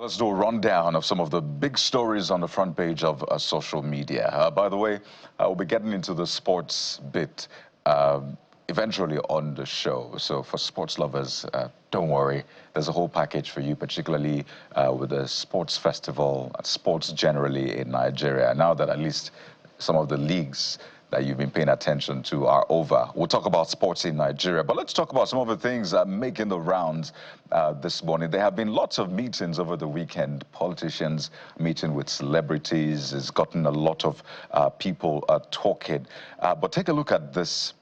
Let's do a rundown of some of the big stories on the front page of social media. By the way, we'll be getting into the sports bit eventually on the show. So for sports lovers, don't worry. There's a whole package for you, particularly with the sports festival, sports generally in Nigeria. Now that at least some of the leagues that you've been paying attention to are over. We'll talk about sports in Nigeria, but let's talk about some of the things making the rounds this morning. There have been lots of meetings over the weekend. Politicians meeting with celebrities. It's gotten a lot of people talking. But take a look at this,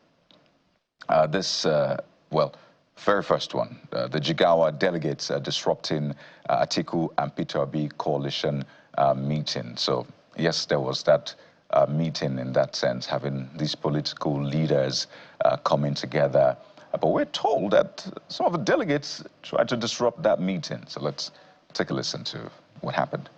well, very first one. The Jigawa delegates disrupting Atiku and Peter Obi coalition meeting. So yes, there was that meeting in that sense, having these political leaders coming together. But we're told that some of the delegates tried to disrupt that meeting. So let's take a listen to what happened.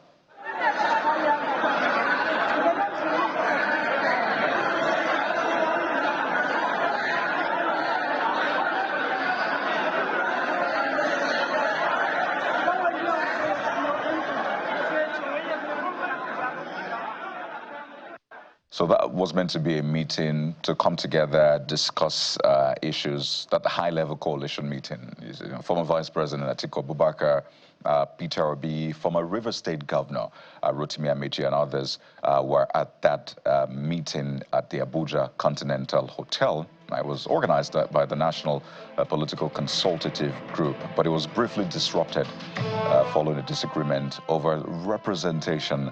So that was meant to be a meeting to come together, discuss issues, that high-level coalition meeting. You know, former Vice President Atiku Abubakar, Peter Obi, former River State Governor Rotimi Amechi, and others were at that meeting at the Abuja Continental Hotel. It was organized by the National Political Consultative Group, but it was briefly disrupted following a disagreement over representation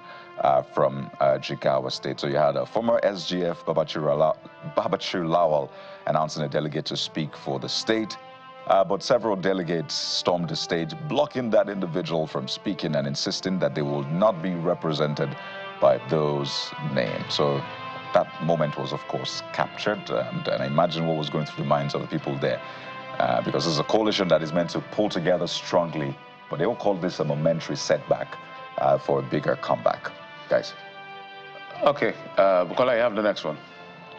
from Jigawa State. So you had a former SGF, Babachir Lawal, announcing a delegate to speak for the state, but several delegates stormed the stage, blocking that individual from speaking and insisting that they will not be represented by those names. So that moment was, of course, captured, and I imagine what was going through the minds of the people there, because this is a coalition that is meant to pull together strongly, but they all call this a momentary setback for a bigger comeback. Guys. Okay, Bukola, you have the next one.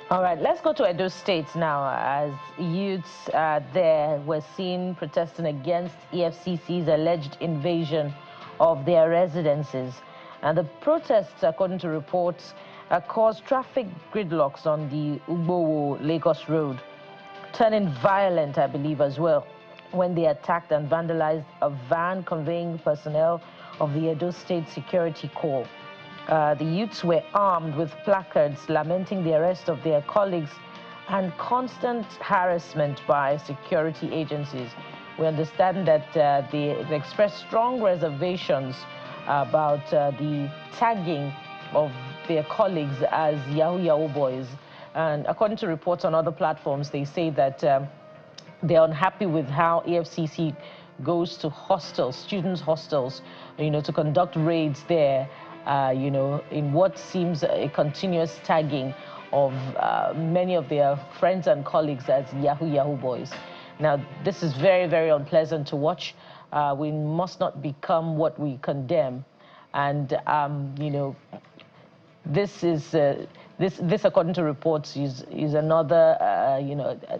All right, let's go to Edo State now, as youths there were seen protesting against EFCC's alleged invasion of their residences. And the protests, according to reports, caused traffic gridlocks on the Ugbowo-Lagos Road, turning violent, I believe, as well, when they attacked and vandalized a van conveying personnel of the Edo State Security Corps. The youths were armed with placards lamenting the arrest of their colleagues and constant harassment by security agencies. We understand that they expressed strong reservations about the tagging of their colleagues as Yahoo boys. And according to reports on other platforms, they say that they're unhappy with how EFCC goes to hostels, students' hostels, to conduct raids there, in what seems a continuous tagging of many of their friends and colleagues as Yahoo boys. Now, this is very, very unpleasant to watch. We must not become what we condemn. And, this is, this according to reports, is another,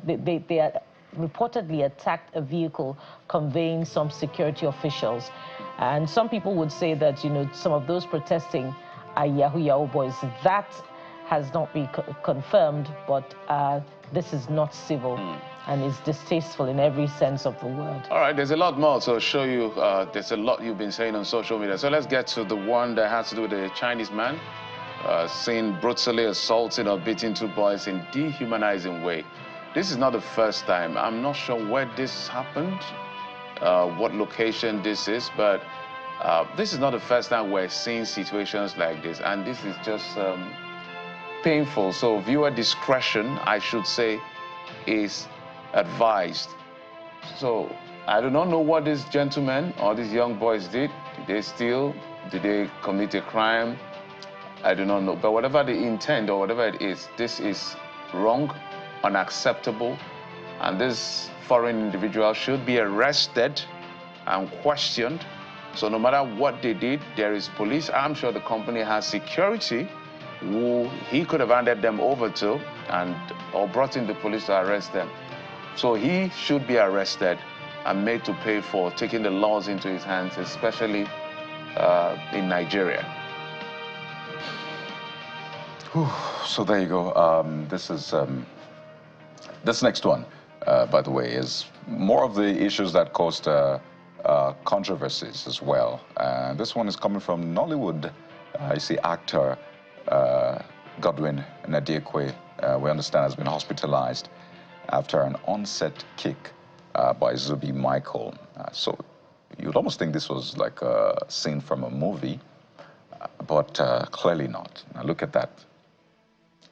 they are reportedly attacked a vehicle conveying some security officials. And some people would say that, some of those protesting are Yahoo boys. That has not been confirmed, but this is not civil and is distasteful in every sense of the word. All right, there's a lot more to show you. There's a lot you've been saying on social media. So let's get to the one that has to do with the Chinese man seen brutally assaulting or beating two boys in dehumanizing way. This is not the first time. I'm not sure where this happened, what location this is, but this is not the first time we're seeing situations like this, and this is just painful. So viewer discretion, I should say, is advised. So I do not know what these gentlemen or these young boys did. Did they steal? Did they commit a crime? I do not know. But whatever the intent or whatever it is, this is wrong, unacceptable, and this foreign individual should be arrested and questioned. So no matter what they did, there is police. I'm sure the company has security who he could have handed them over to or brought in the police to arrest them. So he should be arrested and made to pay for taking the laws into his hands, especially in Nigeria? So there you go. This next one, by the way, is more of the issues that caused controversies as well. This one is coming from Nollywood. You see actor Godwin Nadiekwe, we understand, has been hospitalized after an on-set kick by Zubi Michael. So you'd almost think this was like a scene from a movie, but clearly not. Now look at that.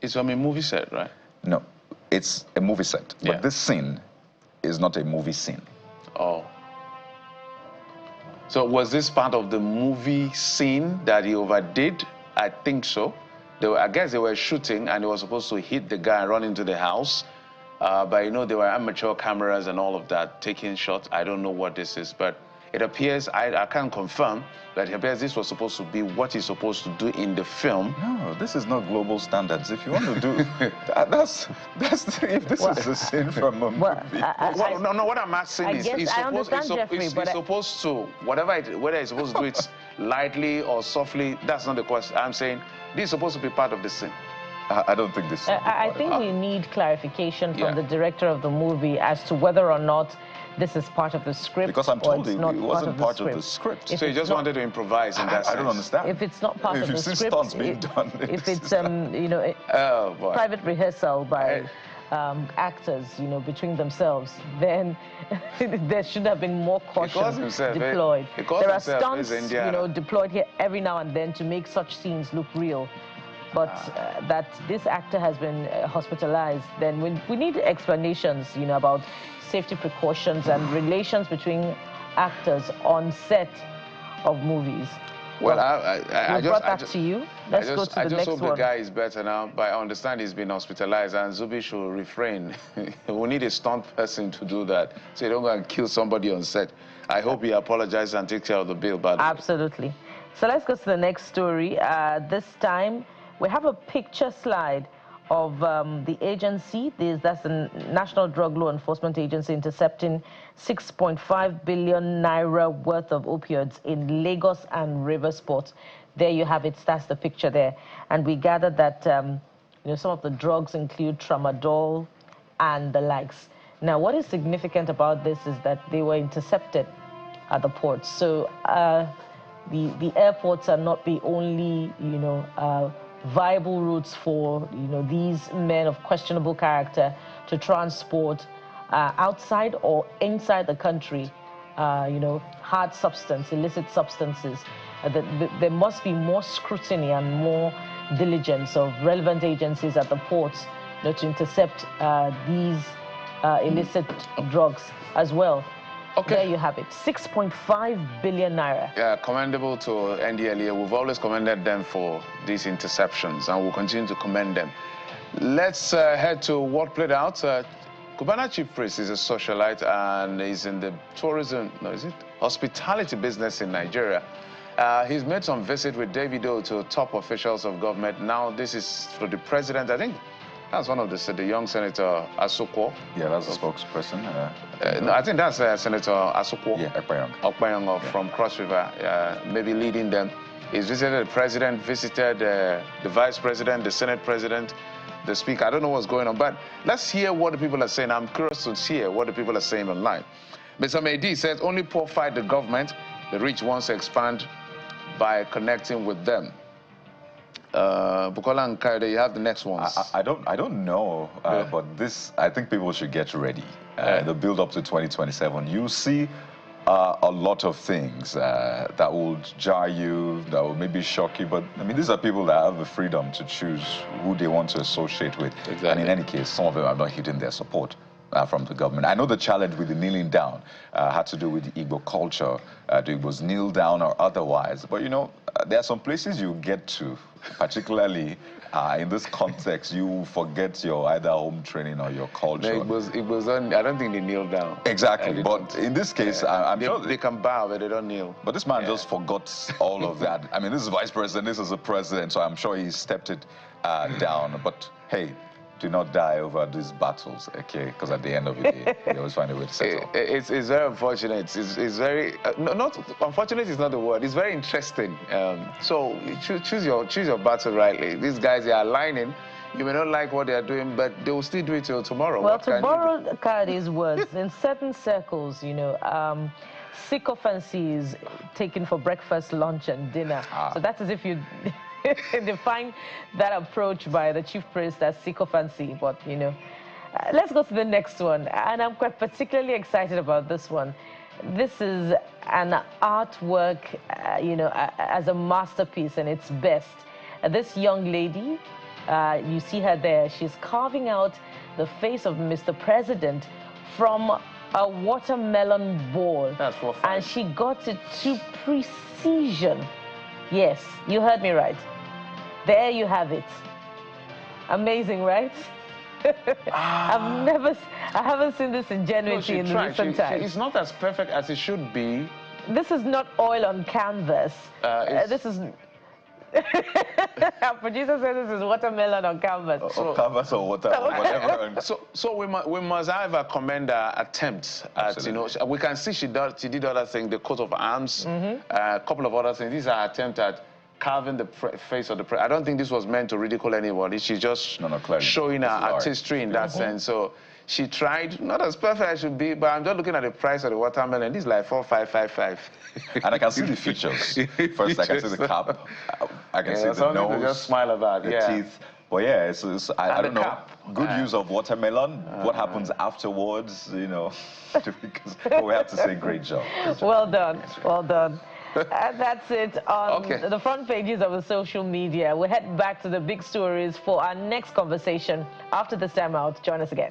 It's from a movie set, right? No, it's a movie set. Yeah. But this scene is not a movie scene. Oh. So was this part of the movie scene that he overdid? I think so. I guess they were shooting and they were supposed to hit the guy and run into the house. But you know, there were amateur cameras and all of that taking shots. I don't know what this is, but it appears, I can't confirm, but it appears this was supposed to be what he's supposed to do in the film. No, this is not global standards. If you want to do, that's if this is a scene from a movie. No, what I'm asking is, he's supposed to, whether he's supposed to do it lightly or softly, that's not the question. I'm saying this is supposed to be part of the scene. I don't think this. I think we need clarification from the director of the movie as to whether or not this is part of the script. Because I'm told it wasn't part of the script. So you just wanted to impose in that sense? I don't understand. If it's not part of the script, stunts being done, if it's you know, private rehearsal by actors, you know, between themselves, then there should have been more caution deployed. There are stunts, you know, deployed here every now and then to make such scenes look real. But that this actor has been hospitalized, then we need explanations, you know, about safety precautions and relations between actors on set of movies. Well, I brought that to you. Let's go to the next one. I just hope the guy is better now, but I understand he's been hospitalized, and Zubi should refrain. We need a stunt person to do that, so you don't go and kill somebody on set. I hope he apologizes and takes care of the bill. But absolutely. So let's go to the next story. This time, we have a picture slide of the agency. That's the National Drug Law Enforcement Agency intercepting 6.5 billion naira worth of opioids in Lagos and Rivers ports. There you have it. That's the picture there. And we gathered that you know, some of the drugs include tramadol and the likes. Now, what is significant about this is that they were intercepted at the ports. So the airports are not the only, you know, viable routes for, you know, these men of questionable character to transport outside or inside the country, you know, hard substance, illicit substances. There must be more scrutiny and more diligence of relevant agencies at the ports, you know, to intercept these illicit drugs as well. Okay. There you have it, 6.5 billion naira. Yeah, commendable to NDLEA. We've always commended them for these interceptions, and we'll continue to commend them. Let's head to what played out. Cubana Chief Priest is a socialite and is in the tourism, hospitality business in Nigeria. He's made some visit with Davido to top officials of government. Now this is for the president, I think. That's one of the young Senator Asokwo. Yeah, that's the spokesperson. No, I think that's Senator Asokwo. Yeah, Okpayong from Cross River, maybe leading them. He's visited the president, visited the vice president, the Senate president, the speaker. I don't know what's going on, but let's hear what the people are saying. I'm curious to hear what the people are saying online. Mr. Mehdi says, only poor fight the government. The rich wants to expand by connecting with them. Bukola and Kaide, you have the next ones. I don't know, but this, I think people should get ready. The build up to 2027, you see a lot of things that will jar you, that will maybe shock you. But I mean, these are people that have the freedom to choose who they want to associate with. Exactly. And in any case, some of them have not hidden their support from the government. I know the challenge with the kneeling down had to do with the Igbo culture. The Igbos kneel down or otherwise. But you know, there are some places you get to, particularly in this context, you forget your either home training or your culture. No, Igbos I don't think they kneel down. Exactly, but in this case, I'm sure they can bow, but they don't kneel. But this man just forgot all of that. I mean, this is vice president, this is the president, so I'm sure he stepped it down. But hey, do not die over these battles, okay? Because at the end of the day, we always find a way to settle. It's very unfortunate. It's very not unfortunate is not the word. It's very interesting. So choose your battle rightly. These guys, they are aligning. You may not like what they are doing, but they will still do it till tomorrow. Well, to borrow Kade's words, in certain circles, you know, sycophancy is taken for breakfast, lunch, and dinner. So that's as if you define that approach by the chief priest as sycophancy. But, you know, let's go to the next one. And I'm quite particularly excited about this one. This is an artwork, you know, as a masterpiece, and it's best. This young lady, you see her there, she's carving out the face of Mr. President from a watermelon ball. That's what fun. And she got it to precision. Yes, you heard me right. There you have it. Amazing, right? I haven't seen this ingenuity in recent times. It's not as perfect as it should be. This is not oil on canvas. This is... Our producer said this is watermelon on canvas. Or canvas or water, whatever. So we must have a commender attempt at, you know, we can see she did other things, the coat of arms, a couple of other things. These are attempts at carving the face of the president. I don't think this was meant to ridicule anybody. She's just showing her artistry in that sense. So she tried, not as perfect as should be, but I'm just looking at the price of the watermelon. This is like 4,555. And I can see the features. First, I can see the cap. I can see the nose. To just smile about the teeth. Well, yeah, I don't know. Good use of watermelon. What happens afterwards, you know? Because we have to say, great job. Well done. Well done. And that's it on the front pages of the social media. We'll head back to the big stories for our next conversation after this time out. Join us again.